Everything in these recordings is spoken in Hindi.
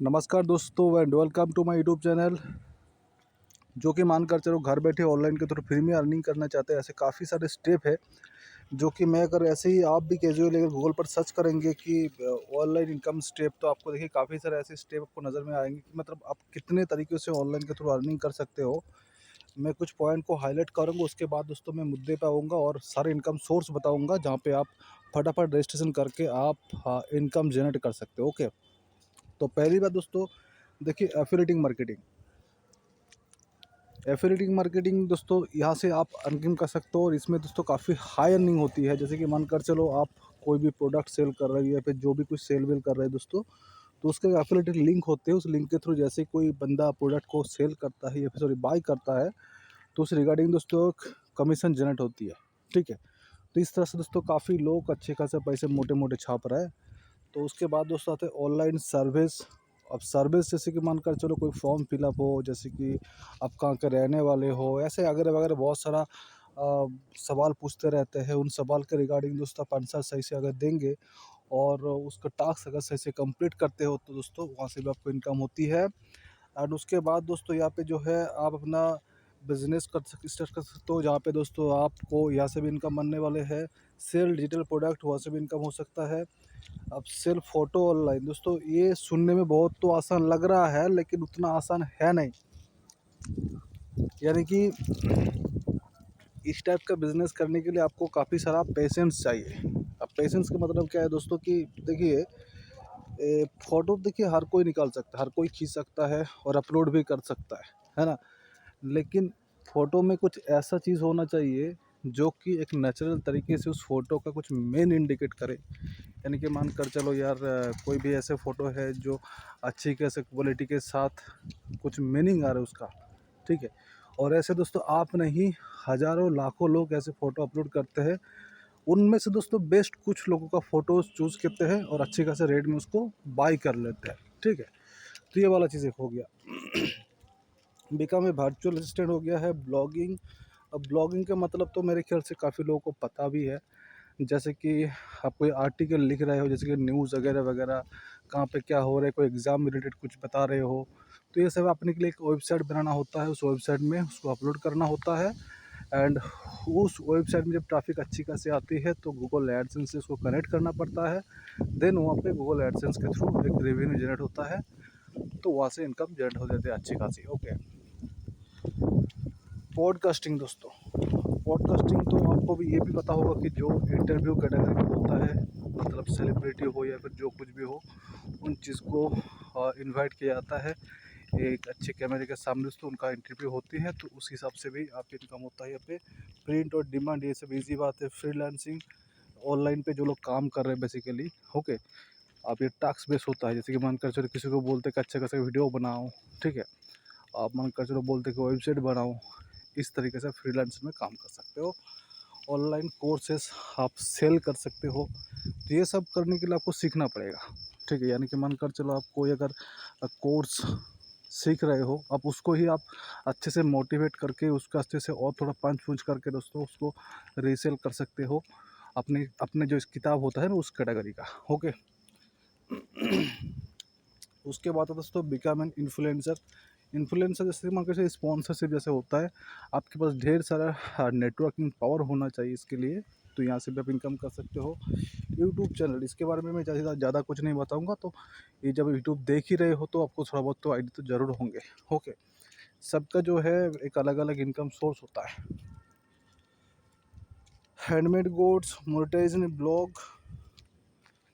नमस्कार दोस्तों and welcome to my YouTube channel. जो कि मानकर चलो घर बैठे ऑनलाइन के थ्रू फ्री में अर्निंग करना चाहते हैं। ऐसे काफ़ी सारे स्टेप है जो कि मैं अगर ऐसे ही आप भी कैजुअली अगर गूगल पर सर्च करेंगे कि ऑनलाइन इनकम स्टेप, तो आपको देखिए काफ़ी सारे ऐसे स्टेप आपको नज़र में आएंगे कि मतलब आप कितने तरीके से ऑनलाइन के थ्रू अर्निंग कर सकते हो। मैं कुछ पॉइंट को हाईलाइट करूँगा, उसके बाद दोस्तों मैं मुद्दे पे आऊँगा और सारे इनकम सोर्स बताऊँगा जहाँ पे आप फटाफट रजिस्ट्रेशन करके आप इनकम जनरेट कर सकते हो। ओके, तो पहली बात दोस्तों देखिए एफिलिएटिंग मार्केटिंग दोस्तों यहाँ से आप अर्निंग कर सकते हो और इसमें दोस्तों काफ़ी हाई अर्निंग होती है। जैसे कि मानकर चलो आप कोई भी प्रोडक्ट सेल कर रहे हो या फिर जो भी कुछ सेल वेल कर रहे हैं दोस्तों, तो उसके एफिलिएटेड लिंक होते हैं। उस लिंक के थ्रू जैसे कोई बंदा प्रोडक्ट को सेल करता है या फिर सॉरी बाई करता है, तो उस रिगार्डिंग दोस्तों कमीशन जनरेट होती है। ठीक है, तो इस तरह से दोस्तों काफ़ी लोग अच्छे खासे पैसे मोटे मोटे छाप रहे हैं। तो उसके बाद दोस्तों आते हैं ऑनलाइन सर्विस। अब सर्विस जैसे कि मानकर चलो कोई फॉर्म फिलअप हो, जैसे कि आप कहाँ के रहने वाले हो, ऐसे वगैरह वगैरह बहुत सारा सवाल पूछते रहते हैं। उन सवाल के रिगार्डिंग दोस्तों आप आंसर सही से अगर देंगे और उसका टास्क अगर सही से कंप्लीट करते हो, तो दोस्तों वहाँ से भी आपको इनकम होती है। एंड उसके बाद दोस्तों यहाँ पे जो है आप अपना बिजनेस स्टार्ट कर सकते हो, जहाँ पे दोस्तों आपको यहाँ से भी इनकम बनने वाले हैं। सेल डिजिटल प्रोडक्ट, वहाँ से भी इनकम हो सकता है। अब सेल फोटो ऑनलाइन दोस्तों, ये सुनने में बहुत तो आसान लग रहा है लेकिन उतना आसान है नहीं। यानी कि इस टाइप का बिजनेस करने के लिए आपको काफ़ी सारा पेशेंस चाहिए। अब पेशेंस का मतलब क्या है दोस्तों कि देखिए फ़ोटो देखिए हर कोई निकाल सकता है, हर कोई खींच सकता है और अपलोड भी कर सकता है ना। लेकिन फ़ोटो में कुछ ऐसा चीज़ होना चाहिए जो कि एक नेचुरल तरीके से उस फ़ोटो का कुछ मेन इंडिकेट करे। यानी कि मान कर चलो यार कोई भी ऐसे फ़ोटो है जो अच्छी कैसे क्वालिटी के साथ कुछ मीनिंग आ रहा है उसका। ठीक है, और ऐसे दोस्तों आप नहीं, हज़ारों लाखों लोग ऐसे फ़ोटो अपलोड करते हैं। उनमें से दोस्तों बेस्ट कुछ लोगों का फ़ोटोज़ चूज़ करते हैं और अच्छे खासे रेट में उसको बाई कर लेते हैं। ठीक है, तो ये वाला चीज़ एक हो गया। बिकम ए वर्चुअल असिस्टेंट हो गया है ब्लॉगिंग। अब ब्लॉगिंग का मतलब तो मेरे ख्याल से काफ़ी लोगों को पता भी है। जैसे कि आप कोई आर्टिकल लिख रहे हो, जैसे कि न्यूज़ वगैरह वगैरह, कहाँ पे क्या हो रहा है, कोई एग्ज़ाम रिलेटेड कुछ बता रहे हो, तो ये सब अपने के लिए एक वेबसाइट बनाना होता है। उस वेबसाइट में उसको अपलोड करना होता है। एंड उस वेबसाइट में जब ट्रैफिक अच्छी खासी आती है तो गूगल एडसेंस से उसको कनेक्ट करना पड़ता है। देन वहाँ पे गूगल एडसेंस के थ्रू एक रेवेन्यू जनरेट होता है, तो वहाँ से इनकम जनरेट हो जाती है अच्छी खासी। ओके, पॉडकास्टिंग दोस्तों, पॉडकास्टिंग तो आपको भी ये भी पता होगा कि जो इंटरव्यू कैटेगरी में होता है, मतलब सेलिब्रिटी हो या फिर जो कुछ भी हो, उन चीज़ को इनवाइट किया जाता है एक अच्छे कैमरे के सामने दोस्तों, उनका इंटरव्यू होती है, तो उस हिसाब से भी आपका इनकम होता है। यहाँ पे प्रिंट और डिमांड ये सब इजी बात है। फ्रीलांसिंग ऑनलाइन पे जो लोग काम कर रहे हैं बेसिकली, ओके, आप ये टास्क बेस होता है। जैसे कि मानकर चलो किसी को बोलते कि अच्छा खासा वीडियो बनाओ, ठीक है, आप मानकर चलो बोलते कि वेबसाइट बनाओ, इस तरीके से फ्रीलांस में काम कर सकते हो। ऑनलाइन कोर्सेस आप सेल कर सकते हो। तो ये सब करने के लिए आपको सीखना पड़ेगा। ठीक है, यानी कि मानकर चलो आप कोई अगर कोर्स सीख रहे हो, आप उसको ही आप अच्छे से मोटिवेट करके उसका अच्छे से और थोड़ा पंच पुंच करके दोस्तों उसको रीसेल कर सकते हो अपने अपने जो इस किताब होता है ना उस कैटेगरी का। ओके, उसके बाद दोस्तों बिकम एन इन्फ्लुएंसर। इन्फ्लुएंसर जैसे मान के स्पॉन्सरशिप जैसे होता है, आपके पास ढेर सारा नेटवर्किंग पावर होना चाहिए इसके लिए। तो यहाँ से भी आप इनकम कर सकते हो। यूट्यूब चैनल, इसके बारे में मैं ज़्यादा कुछ नहीं बताऊँगा। तो ये जब यूट्यूब देख ही रहे हो तो आपको थोड़ा बहुत तो आइडिया तो ज़रूर होंगे। ओके, सबका जो है एक अलग अलग इनकम सोर्स होता है। Handmade goods, monetisation, blog.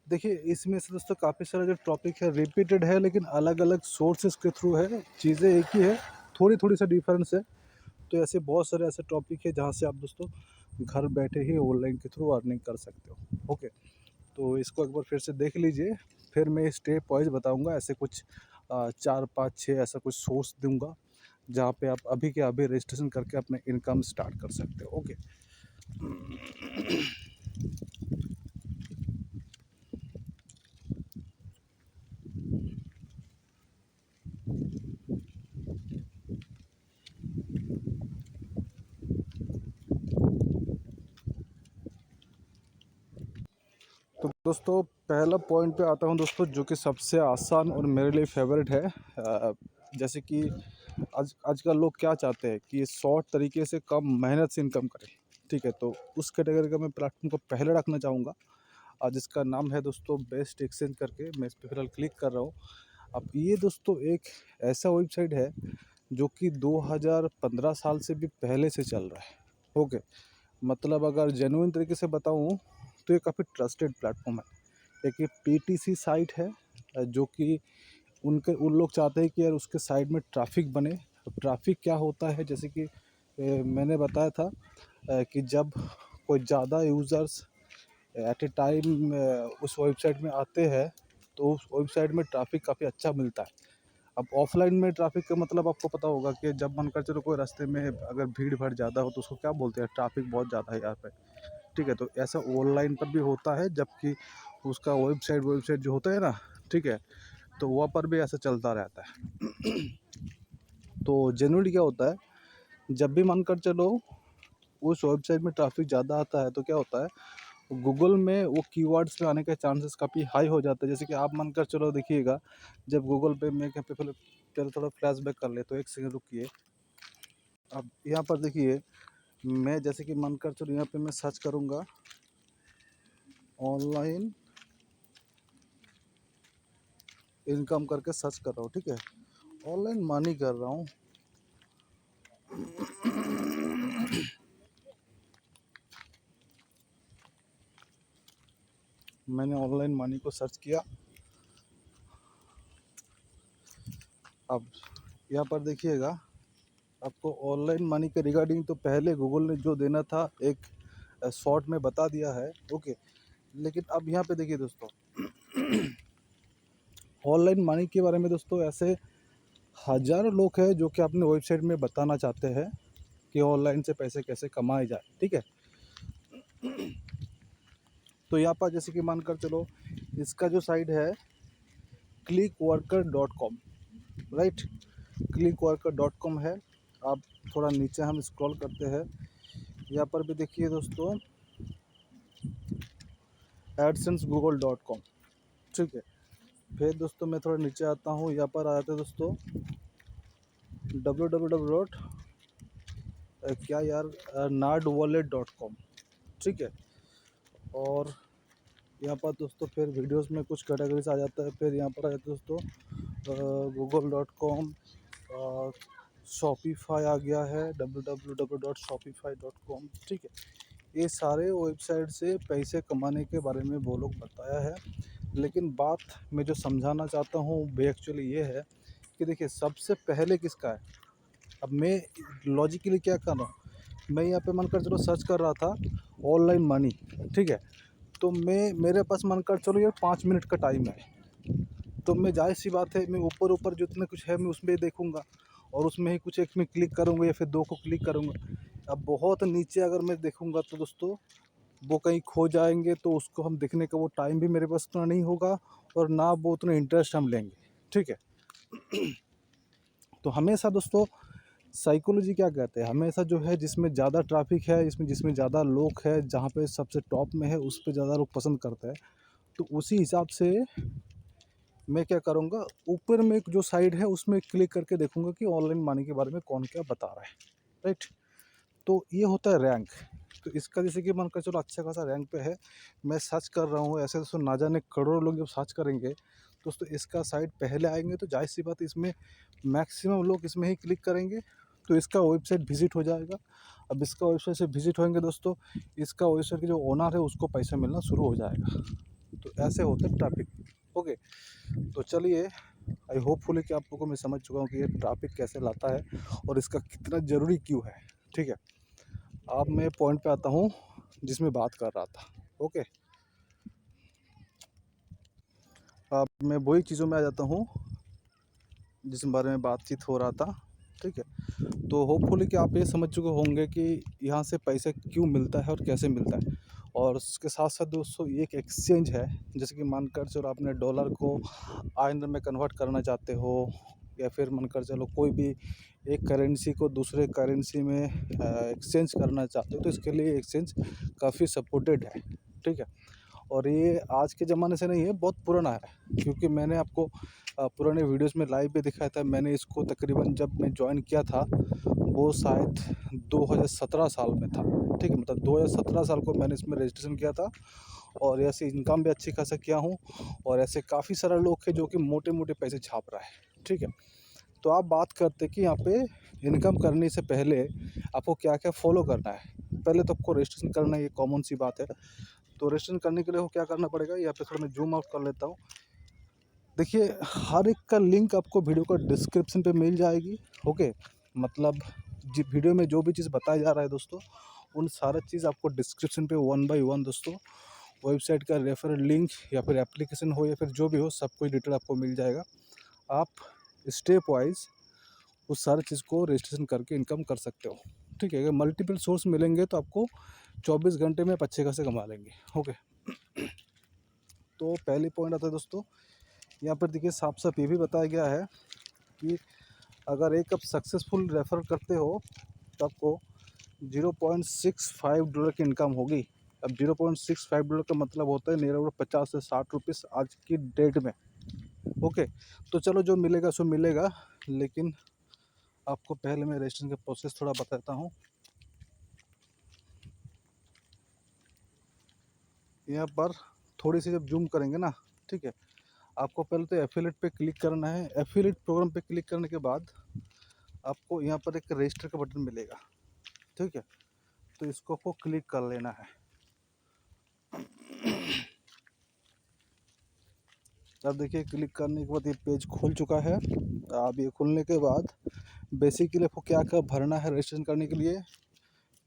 देखिए इसमें से दोस्तों काफ़ी सारा जो टॉपिक है रिपीटेड है, लेकिन अलग अलग सोर्सेज के थ्रू है। चीज़ें एक ही है, थोड़ी थोड़ी सा डिफरेंस है। तो ऐसे बहुत सारे ऐसे टॉपिक है जहाँ से आप दोस्तों घर बैठे ही ऑनलाइन के थ्रू अर्निंग कर सकते हो। ओके, तो इसको एक बार फिर से देख लीजिए, फिर मैं स्टेप वाइज बताऊंगा। ऐसे कुछ 4 5 6 ऐसा कुछ सोर्स दूंगा जहाँ पे आप अभी के अभी रजिस्ट्रेशन करके अपने इनकम स्टार्ट कर सकते हो। ओके, तो दोस्तों पहला पॉइंट पे आता हूँ दोस्तों, जो कि सबसे आसान और मेरे लिए फेवरेट है। जैसे कि आजकल लोग क्या चाहते हैं कि शॉर्ट तरीके से कम मेहनत से इनकम करें। ठीक है, तो उस कैटेगरी का मैं प्लेटफॉर्म को पहले रखना चाहूँगा, जिसका नाम है दोस्तों बेस्ट एक्सचेंज करके। मैं इस पर फिलहाल क्लिक कर रहा हूँ। अब ये दोस्तों एक ऐसा वेबसाइट है जो कि 2015 साल से भी पहले से चल रहा है। ओके, मतलब अगर जेन्युइन तरीके से बताऊँ तो ये काफ़ी ट्रस्टेड प्लेटफॉर्म है। एक ये पीटीसी साइट है, जो कि उन लोग चाहते हैं कि यार उसके साइड में ट्रैफिक बने। ट्रैफिक क्या होता है, जैसे कि मैंने बताया था कि जब कोई ज़्यादा यूज़र्स एट ए टाइम उस वेबसाइट में आते हैं तो उस वेबसाइट में ट्रैफिक काफ़ी अच्छा मिलता है। अब ऑफलाइन में ट्रैफिक का मतलब आपको पता होगा कि जब मन कर चलो कोई रास्ते में अगर भीड़ भाड़ ज़्यादा हो तो उसको क्या बोलते हैं, ट्रैफिक बहुत ज़्यादा है यहाँ पे। ठीक है, तो ऐसा ऑनलाइन पर भी होता है, जबकि उसका वेबसाइट जो होता है ना, ठीक है, तो वहाँ पर भी ऐसा चलता रहता है। तो जनरली क्या होता है, जब भी मन कर चलो उस वेबसाइट में ट्रैफिक ज़्यादा आता है तो क्या होता है, गूगल में वो कीवर्ड्स में आने के चांसेस काफ़ी हाई हो जाते हैं। जैसे कि आप मन कर चलो देखिएगा, जब गूगल पे मैं यहाँ पे पहले थोड़ा फ्लैशबैक कर ले, तो एक सेकंड रुकिए। अब यहाँ पर देखिए, मैं जैसे कि मन कर चलो यहाँ पे मैं सर्च करूँगा ऑनलाइन इनकम करके सर्च कर रहा हूँ। ठीक है, ऑनलाइन मनी कर रहा हूँ। मैंने ऑनलाइन मनी को सर्च किया। अब यहाँ पर देखिएगा, आपको ऑनलाइन मनी के रिगार्डिंग तो पहले गूगल ने जो देना था एक शॉर्ट में बता दिया है। ओके, लेकिन अब यहाँ पे देखिए दोस्तों, ऑनलाइन मनी के बारे में दोस्तों ऐसे हज़ारों लोग हैं जो कि अपने वेबसाइट में बताना चाहते हैं कि ऑनलाइन से पैसे कैसे कमाए जाए। ठीक है, तो यहाँ पर जैसे कि मानकर चलो इसका जो साइट है clickworker.com, राइट, clickworker.com है। आप थोड़ा नीचे हम स्क्रॉल करते हैं, यहाँ पर भी देखिए दोस्तों AdSenseGoogle.com। ठीक है, फिर दोस्तों मैं थोड़ा नीचे आता हूँ, यहाँ पर आ जाते हैं दोस्तों www. क्या यार, nardwallet.com। ठीक है, और यहाँ पर दोस्तों फिर वीडियोस में कुछ कैटेगरीज आ जाता है। फिर यहाँ पर आ जाता है दोस्तों google.com, शॉपिफाई आ गया है www.shopify.com। ठीक है, ये सारे वेबसाइट से पैसे कमाने के बारे में वो लोग बताया है। लेकिन बात मैं जो समझाना चाहता हूँ वो एक्चुअली ये है कि देखिए सबसे पहले किसका है। अब मैं लॉजिकली क्या कर रहा हूँ, मैं यहाँ पे मन कर चलो सर्च कर रहा था ऑनलाइन मनी। ठीक है, तो मेरे पास मन कर चलो यार 5 मिनट का टाइम है, तो मैं जाहिर सी बात है मैं ऊपर ऊपर जितने कुछ है मैं उसमें ही देखूँगा और उसमें ही कुछ एक में क्लिक करूँगा या फिर दो को क्लिक करूँगा। अब बहुत नीचे अगर मैं देखूँगा तो दोस्तों वो कहीं खो जाएंगे, तो उसको हम देखने का वो टाइम भी मेरे पास उतना नहीं होगा और ना वो उतना इंटरेस्ट हम लेंगे। ठीक है, तो हमेशा दोस्तों साइकोलॉजी क्या कहते हैं, हमेशा जो है जिसमें ज़्यादा ट्रैफिक है, इसमें जिसमें ज़्यादा लोग है, जहाँ पे सबसे टॉप में है उस पे ज़्यादा लोग पसंद करते हैं। तो उसी हिसाब से मैं क्या करूँगा, ऊपर में एक जो साइड है उसमें क्लिक करके देखूँगा कि ऑनलाइन मनी के बारे में कौन क्या बता रहा है। राइट, तो ये होता है रैंक। तो इसका जैसे कि मन कर चलो अच्छा खासा रैंक पे है, मैं सर्च कर रहा हूँ ऐसे, तो ना जाने करोड़ों लोग जब सर्च करेंगे दोस्तों इसका साइट पहले आएंगे, तो जाहिर सी बात है इसमें मैक्सिमम लोग इसमें ही क्लिक करेंगे, तो इसका वेबसाइट विजिट हो जाएगा। अब इसका वेबसाइट से विजिट होंगे दोस्तों, इसका वेबसाइट के जो ओनर है उसको पैसा मिलना शुरू हो जाएगा। तो ऐसे होते हैं ट्रैफिक। ओके, तो चलिए, आई होपफुली कि आप लोगों को मैं समझ चुका हूँ कि ये ट्रैफिक कैसे लाता है और इसका कितना ज़रूरी क्यों है। ठीक है, अब मैं पॉइंट पे आता हूँ जिसमें बात कर रहा था। ओके, अब मैं वही चीज़ों में आ जाता हूँ जिस बारे में बातचीत हो रहा था। ठीक है, तो होपफुली कि आप ये समझ चुके होंगे कि यहाँ से पैसे क्यों मिलता है और कैसे मिलता है। और उसके साथ साथ दोस्तों ये एक एक्सचेंज है, जैसे कि मानकर चलो आपने डॉलर को आइंदर में कन्वर्ट करना चाहते हो, या फिर मानकर चलो कोई भी एक करेंसी को दूसरे करेंसी में एक्सचेंज करना चाहते हो, तो इसके लिए एक्सचेंज काफ़ी सपोर्टेड है। ठीक है, और ये आज के ज़माने से नहीं है, बहुत पुराना है, क्योंकि मैंने आपको पुराने वीडियोस में लाइव भी दिखाया था। मैंने इसको तकरीबन जब मैं जॉइन किया था वो शायद 2017 साल में था, ठीक है। मतलब 2017 साल को मैंने इसमें रजिस्ट्रेशन किया था और ऐसे इनकम भी अच्छी खासा किया हूँ। और ऐसे काफ़ी सारे लोग हैं जो कि मोटे मोटे पैसे छाप रहा है, ठीक है। तो आप बात करते कि यहाँ पे इनकम करने से पहले आपको क्या क्या फॉलो करना है। पहले तो आपको रजिस्ट्रेशन करना है, ये कॉमन सी बात है। तो रजिस्ट्रेशन करने के लिए वो क्या करना पड़ेगा, यहाँ पे थोड़ा मैं जूम आउट कर लेता हूँ। देखिए, हर एक का लिंक आपको वीडियो का डिस्क्रिप्शन पे मिल जाएगी, ओके। मतलब वीडियो में जो भी चीज़ बताया जा रहा है दोस्तों, उन सारा चीज़ आपको डिस्क्रिप्शन पे वन बाय वन दोस्तों, वेबसाइट का रेफरल लिंक या फिर एप्लीकेशन हो या फिर जो भी हो, सब कुछ डिटेल आपको मिल जाएगा। आप स्टेप वाइज उस सारी चीज़ को रजिस्ट्रेशन करके इनकम कर सकते हो, ठीक है। अगर मल्टीपल सोर्स मिलेंगे तो आपको 24 घंटे में आप अच्छे खासे कमा लेंगे, ओके। तो पहली पॉइंट आता है दोस्तों, यहाँ पर देखिए साफ साफ ये भी बताया गया है कि अगर एक आप सक्सेसफुल रेफर करते हो तो आपको $0.65 की इनकम होगी। अब $0.65 का मतलब होता है नियर अबाउट 50 से 60 रुपीज़ आज की डेट में, ओके। तो चलो जो मिलेगा सो मिलेगा, लेकिन आपको पहले मैं रजिस्ट्रेशन का प्रोसेस थोड़ा बताता हूँ। यहाँ पर थोड़ी सी जब जूम करेंगे ना, ठीक है, आपको पहले तो एफिलिएट पे क्लिक करना है। एफिलिएट प्रोग्राम पे क्लिक करने के बाद आपको यहाँ पर एक रजिस्टर का बटन मिलेगा, ठीक है। तो इसको आपको क्लिक कर लेना है। अब देखिए क्लिक करने के बाद ये पेज खुल चुका है। अब ये खुलने के बाद बेसिकली आपको क्या क्या भरना है रजिस्ट्रेशन करने के लिए।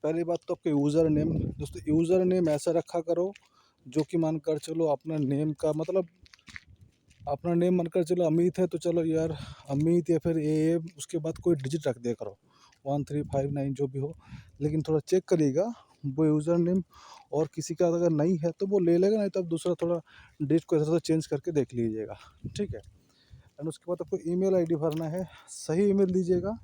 पहली बात तो आपके यूज़र नेम दोस्तों, यूज़र नेम ऐसा रखा करो जो कि मान कर चलो अपना नेम का मतलब, अपना नेम मानकर चलो अमित है तो चलो यार अमित, या फिर ए उसके बाद कोई डिजिट रख दिया करो 1359 जो भी हो। लेकिन थोड़ा चेक करिएगा वो यूज़र नेम, और किसी का अगर नहीं है तो वो ले लेगा, नहीं तो आप दूसरा थोड़ा डिजिट को ऐसा चेंज करके देख लीजिएगा, ठीक है। एंड उसके बाद आपको ईमेल आईडी भरना है, सही ईमेल दीजिएगा।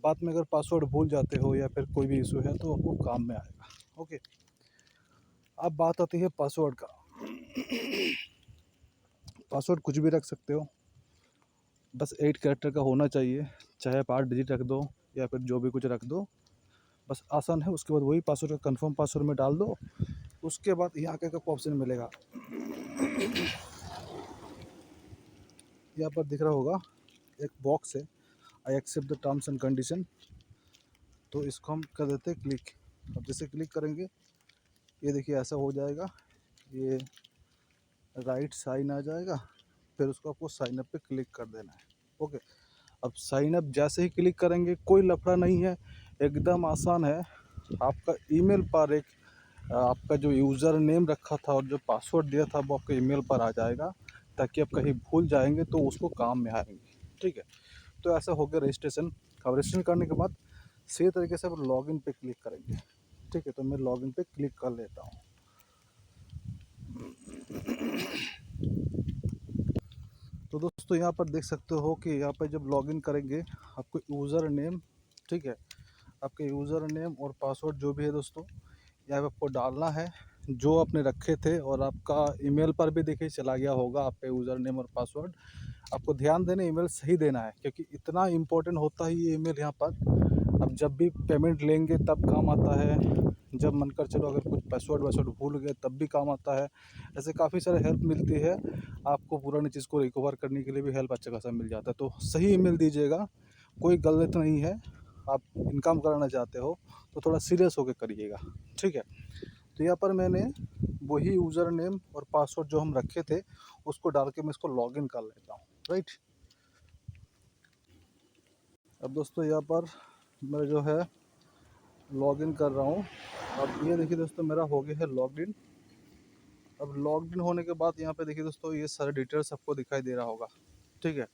बाद में अगर पासवर्ड भूल जाते हो या फिर कोई भी इशू है तो आपको काम में आएगा, ओके। अब बात आती है पासवर्ड का। पासवर्ड कुछ भी रख सकते हो, बस 8 कैरेक्टर का होना चाहिए, चाहे आप 8 डिजिट रख दो या फिर जो भी कुछ रख दो, बस आसान है। उसके बाद वही पासवर्ड का कंफर्म पासवर्ड में डाल दो। उसके बाद यहाँ का आपको ऑप्शन मिलेगा, यहाँ पर दिख रहा होगा एक बॉक्स है, I accept the terms and condition. तो इसको हम कर देते हैं क्लिक। अब जैसे क्लिक करेंगे ये देखिए ऐसा हो जाएगा, ये राइट साइन आ जाएगा, फिर उसको आपको साइन अप पे क्लिक कर देना है, ओके। अब साइन अप जैसे ही क्लिक करेंगे कोई लफड़ा नहीं है, एकदम आसान है। आपका ईमेल पर एक आपका जो यूज़र नेम रखा था और जो पासवर्ड दिया था वो आपके ईमेल पर आ जाएगा, ताकि आप कहीं भूल जाएंगे तो उसको काम में आएंगे, ठीक है। तो ऐसा हो गया रजिस्ट्रेशन। अब रजिस्ट्रेशन करने के बाद सही तरीके से आप लॉगिन पे क्लिक करेंगे, ठीक है। तो मैं लॉगिन पे क्लिक कर लेता हूँ। तो दोस्तों यहाँ पर देख सकते हो कि यहाँ पर जब लॉगिन करेंगे आपको यूज़र नेम, ठीक है, आपके यूज़र नेम और पासवर्ड जो भी है दोस्तों यहाँ पे आपको डालना है जो आपने रखे थे। और आपका ईमेल पर भी देखिए चला गया होगा आपका यूज़र नेम और पासवर्ड। आपको ध्यान देना ईमेल सही देना है, क्योंकि इतना इम्पोर्टेंट होता है ये ईमेल यहाँ पर। अब जब भी पेमेंट लेंगे तब काम आता है, जब मन कर चलो अगर कुछ पासवर्ड भूल गए तब भी काम आता है। ऐसे काफ़ी सारे हेल्प मिलती है आपको, पुरानी चीज़ को रिकवर करने के लिए भी हेल्प अच्छा खासा मिल जाता है। तो सही ईमेल दीजिएगा, कोई गलत नहीं है। आप इनकम कराना चाहते हो तो थोड़ा सीरियस होकर करिएगा, ठीक है। तो यहाँ पर मैंने वही यूज़र नेम और पासवर्ड जो हम रखे थे उसको डाल के मैं इसको लॉगिन कर लेता हूँ, राइट। अब दोस्तों यहाँ पर मैं जो है लॉगिन कर रहा हूँ। अब ये देखिए दोस्तों मेरा हो गया है लॉगिन। अब लॉगिन होने के बाद यहाँ पे देखिए दोस्तों ये सारे डिटेल्स आपको दिखाई दे रहा होगा, ठीक है।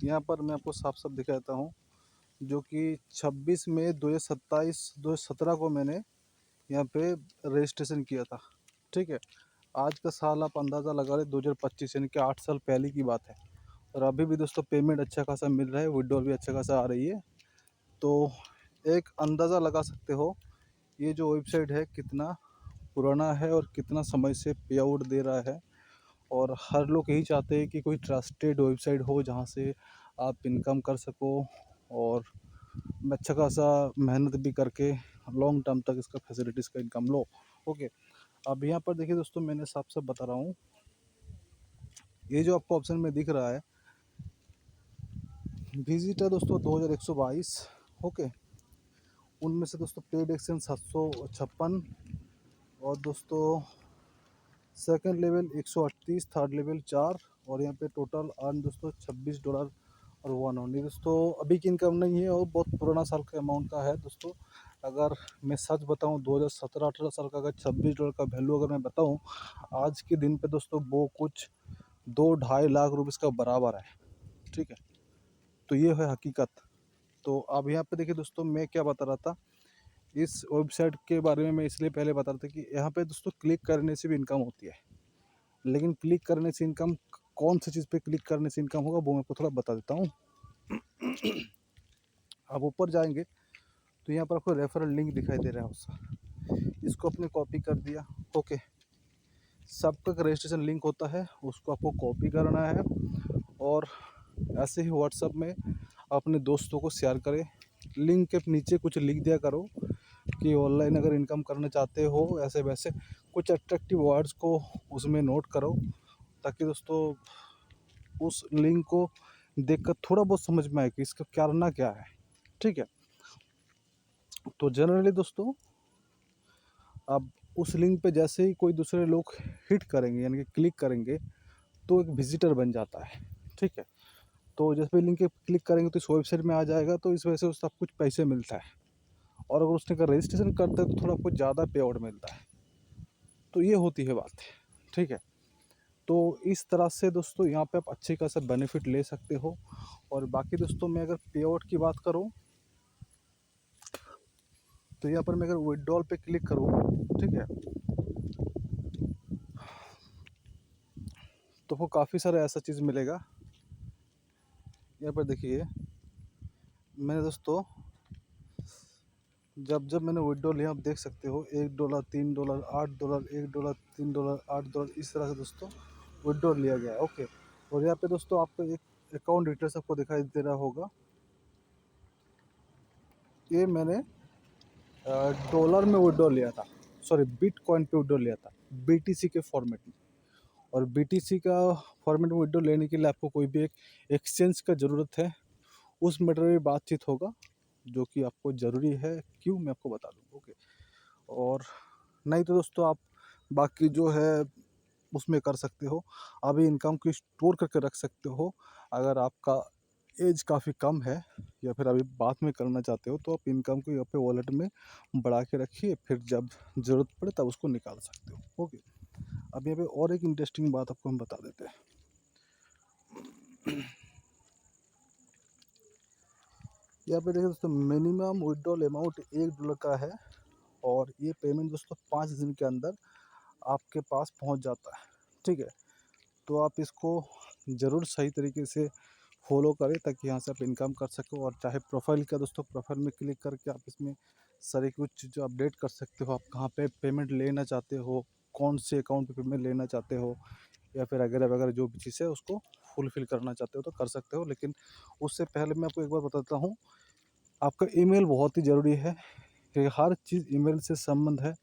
यहाँ पर मैं आपको साफ साफ दिखाता हूँ, जो कि 26 मई 2017 को मैंने यहाँ पे रजिस्ट्रेशन किया था, ठीक है। आज का साल आप अंदाज़ा लगा लें 2025, यानी कि 8 साल पहले की बात है। और अभी भी दोस्तों पेमेंट अच्छा खासा मिल रहा है, विड्रॉल भी अच्छा खासा आ रही है। तो एक अंदाज़ा लगा सकते हो ये जो वेबसाइट है कितना पुराना है और कितना समय से पे आउट दे रहा है। और हर लोग यही चाहते हैं कि कोई ट्रस्टेड वेबसाइट हो जहाँ से आप इनकम कर सको और अच्छा खासा मेहनत भी करके लॉन्ग टर्म तक इसका फैसिलिटीज़ का इनकम लो। ओके, अब यहाँ पर देखिए दोस्तों, मैंने साफ साफ बता रहा हूँ, ये जो आपको ऑप्शन में दिख रहा है विजिट है दोस्तों 2122। ओके, उनमें से दोस्तों पेड एक्सचेंज 756 और दोस्तों सेकंड लेवल 138, थर्ड लेवल 4 और यहाँ पे टोटल अर्न दोस्तों $26 और 1 ऑन। दोस्तों अभी की इनकम नहीं है और बहुत पुराना साल का अमाउंट का है दोस्तों। अगर मैं सच बताऊं 2017-18 साल का अगर $26 का वैल्यू अगर मैं बताऊं आज के दिन पे दोस्तों वो कुछ 2-2.5 लाख रुपये का बराबर है। ठीक है, तो ये है हकीकत। तो अब यहाँ पे देखिए दोस्तों, मैं क्या बता रहा था, इस वेबसाइट के बारे में मैं इसलिए पहले बता रहा था कि यहाँ पे दोस्तों क्लिक करने से भी इनकम होती है। लेकिन क्लिक करने से इनकम, कौन सी चीज़ पे क्लिक करने से इनकम होगा वो मैं आपको थोड़ा बता देता हूँ। आप ऊपर जाएंगे तो यहाँ पर आपको रेफरल लिंक दिखाई दे रहा है उसका, इसको आपने कॉपी कर दिया। ओके, सबका रजिस्ट्रेशन लिंक होता है, उसको आपको कॉपी करना है और ऐसे ही व्हाट्सएप में अपने दोस्तों को शेयर करें। लिंक के नीचे कुछ लिख दिया करो कि ऑनलाइन अगर इनकम करना चाहते हो, ऐसे वैसे कुछ अट्रैक्टिव वर्ड्स को उसमें नोट करो ताकि दोस्तों उस लिंक को देखकर थोड़ा बहुत समझ में आए कि इसका करना क्या है। ठीक है, तो जनरली दोस्तों अब उस लिंक पे जैसे ही कोई दूसरे लोग हिट करेंगे यानी कि क्लिक करेंगे तो एक विजिटर बन जाता है। ठीक है, तो जैसे भी लिंक पे क्लिक करेंगे तो इस वेबसाइट में आ जाएगा, तो इस वजह से उसका कुछ पैसे मिलता है और अगर उसने का रजिस्ट्रेशन करता है तो थोड़ा कुछ ज़्यादा पे आउट मिलता है। तो ये होती है बात। ठीक है, तो इस तरह से दोस्तों यहाँ पे आप अच्छे खासा बेनिफिट ले सकते हो। और बाकी दोस्तों मैं अगर पे आउट की बात करूँ तो यहाँ पर मैं अगर विड्रॉल पे क्लिक करूँ, ठीक है, तो वो काफ़ी सारा ऐसा चीज़ मिलेगा। यहाँ पर देखिए मैंने दोस्तों जब जब मैंने विड्रॉ लिया, आप देख सकते हो $1, $3, $8, $1, $3, $8, इस तरह से दोस्तों विड्रॉ लिया गया है। ओके, और यहाँ पे दोस्तों आपको एक अकाउंट डिटेल्स आपको दिखाई दे रहा होगा, ये मैंने डॉलर में विड्रॉ लिया था, सॉरी बिटकॉइन पे विड्रॉ लिया था बीटीसी के फॉर्मेट में। और बीटीसी का फॉर्मेट में विड्रॉ लेने के लिए आपको कोई भी एक एक्सचेंज का ज़रूरत है, उस मैटर में बातचीत होगा जो कि आपको ज़रूरी है, क्यों मैं आपको बता दूँ। ओके, और नहीं तो दोस्तों आप बाकी जो है उसमें कर सकते हो, अभी इनकम को स्टोर करके रख सकते हो। अगर आपका एज काफ़ी कम है या फिर अभी बाद में करना चाहते हो तो आप इनकम को यहाँ पे वॉलेट में बढ़ा के रखिए, फिर जब ज़रूरत पड़े तब उसको निकाल सकते हो। ओके, अब यहाँ पे और एक इंटरेस्टिंग बात आपको हम बता देते हैं। यहाँ पे देखिए दोस्तों, मिनिमम विड्रॉल अमाउंट $1 का है और ये पेमेंट दोस्तों 5 दिन के अंदर आपके पास पहुँच जाता है। ठीक है, तो आप इसको ज़रूर सही तरीके से फॉलो करें ताकि यहाँ से आप इनकम कर सको। और चाहे प्रोफाइल का दोस्तों, प्रोफाइल में क्लिक करके आप इसमें सारी कुछ चीज़ें अपडेट कर सकते हो, आप कहाँ पे पेमेंट लेना चाहते हो, कौन से अकाउंट पे पेमेंट लेना चाहते हो, या फिर अगर वगैरह जो भी चीज़ है उसको फुलफ़िल करना चाहते हो तो कर सकते हो। लेकिन उससे पहले मैं आपको एक बार बताता हूँ, आपका ईमेल बहुत ही ज़रूरी है कि हर चीज़ ईमेल से संबंध है।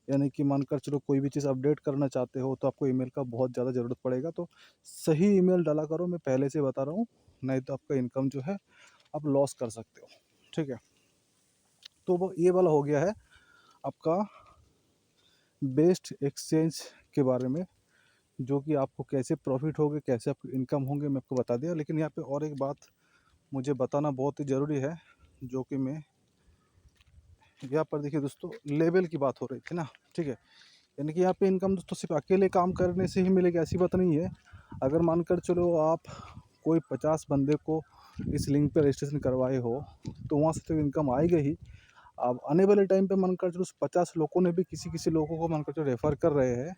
यानी कि मानकर चलो कोई भी चीज़ अपडेट करना चाहते हो तो आपको ईमेल का बहुत ज़्यादा ज़रूरत पड़ेगा, तो सही ईमेल डाला करो, मैं पहले से बता रहा हूँ, नहीं तो आपका इनकम जो है आप लॉस कर सकते हो। ठीक है, तो वो ये वाला हो गया है आपका बेस्ट एक्सचेंज के बारे में, जो कि आपको कैसे प्रॉफिट होंगे, कैसे आपको इनकम होंगे, मैं आपको बता दिया। लेकिन यहाँ पे और एक बात मुझे बताना बहुत ही ज़रूरी है, जो कि मैं यहाँ पर देखिए दोस्तों लेवल की बात हो रही थी ना। ठीक है, यानी कि यहाँ पे इनकम दोस्तों सिर्फ अकेले काम करने से ही मिलेगी ऐसी बात नहीं है। अगर मानकर चलो आप कोई 50 बंदे को इस लिंक पे रजिस्ट्रेशन करवाए हो तो वहाँ से तो इनकम आएगा ही। अब आने वाले टाइम पे मानकर चलो उस 50 लोगों ने भी किसी किसी लोगों को मानकर चलो रेफ़र कर रहे हैं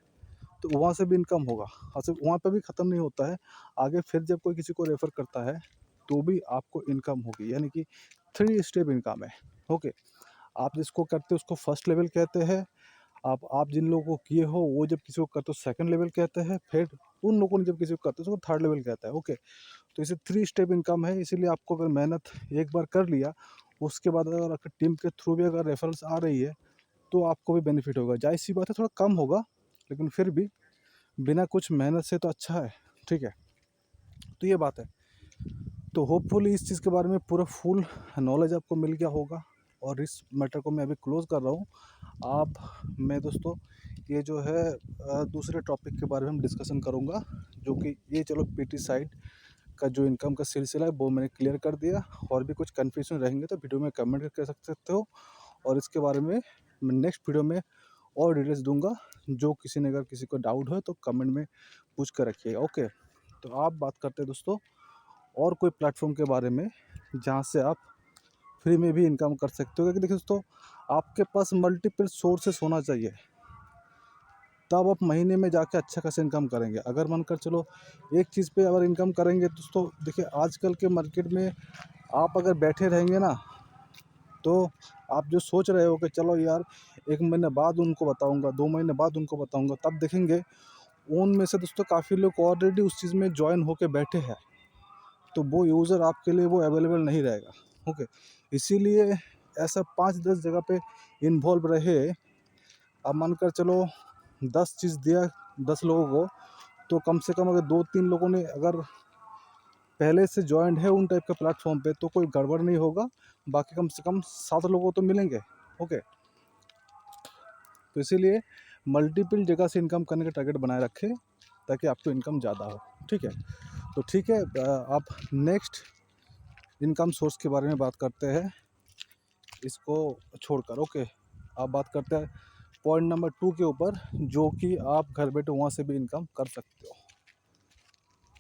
तो वहाँ से भी इनकम होगा। हाँ, सिर्फ वहाँ पे भी ख़त्म नहीं होता है, आगे फिर जब कोई किसी को रेफ़र करता है तो भी आपको इनकम होगी, यानी कि 3 स्टेप इनकम है। ओके, आप जिसको करते हो उसको फर्स्ट लेवल कहते हैं। आप जिन लोगों को किए हो वो जब किसी को करते हो सेकंड लेवल कहते हैं, फिर उन लोगों ने जब किसी को करते हो उसको थर्ड लेवल कहता है। ओके, तो इसे 3 स्टेप इनकम है, इसीलिए आपको अगर मेहनत एक बार कर लिया, उसके बाद अगर आपकी टीम के थ्रू भी अगर रेफरल्स आ रही है, तो आपको भी बेनिफिट होगा। ज़ाहिर-सी बात है थोड़ा कम होगा, लेकिन फिर भी बिना कुछ मेहनत से तो अच्छा है, ठीक है? तो ये बात है। तो होपफुली इस चीज़ के बारे में पूरा फुल नॉलेज आपको मिल गया होगा, और इस मैटर को मैं अभी क्लोज़ कर रहा हूँ। मैं दोस्तों ये जो है दूसरे टॉपिक के बारे में हम डिस्कशन करूँगा, जो कि ये चलो पीटी साइड का जो इनकम का सिलसिला है वो मैंने क्लियर कर दिया। और भी कुछ कन्फ्यूज़न रहेंगे तो वीडियो में कमेंट कर सकते हो, और इसके बारे में मैं नेक्स्ट वीडियो में और डिटेल्स दूँगा। जो किसी ने अगर किसी को डाउट हो तो कमेंट में पूछ कर रखिएगा। ओके, तो आप बात करते हैं दोस्तों और कोई प्लेटफॉर्म के बारे में जहाँ से आप फ्री में भी इनकम कर सकते हो। क्योंकि देखिए दोस्तों, आपके पास मल्टीपल सोर्सेस होना चाहिए, तब आप महीने में जाके अच्छा खासा इनकम करेंगे। अगर मानकर चलो एक चीज़ पे अगर इनकम करेंगे दोस्तों, देखिए आजकल के मार्केट में आप अगर बैठे रहेंगे ना, तो आप जो सोच रहे हो कि चलो यार 1 महीने बाद उनको बताऊँगा, 2 महीने बाद उनको बताऊँगा, तब देखेंगे उनमें से दोस्तों काफ़ी लोग ऑलरेडी उस चीज़ में जॉइन होके बैठे हैं। तो वो यूज़र आपके लिए वो अवेलेबल नहीं रहेगा। ओके, इसीलिए ऐसा 5-10 जगह पे इन्वॉल्व रहे। अब मानकर चलो 10 चीज़ दिया 10 लोगों को, तो कम से कम अगर 2-3 लोगों ने अगर पहले से जॉइंट है उन टाइप के प्लेटफॉर्म पे, तो कोई गड़बड़ नहीं होगा। बाकी कम से कम 7 लोगों तो मिलेंगे। ओके, तो इसीलिए मल्टीपल जगह से इनकम करने का टारगेट बनाए रखें, ताकि आपको इनकम ज़्यादा हो। ठीक है, तो ठीक है, आप नेक्स्ट इनकम सोर्स के बारे में बात करते हैं, इसको छोड़कर। ओके, आप बात करते हैं पॉइंट नंबर 2 के ऊपर, जो कि आप घर बैठे वहाँ से भी इनकम कर सकते हो।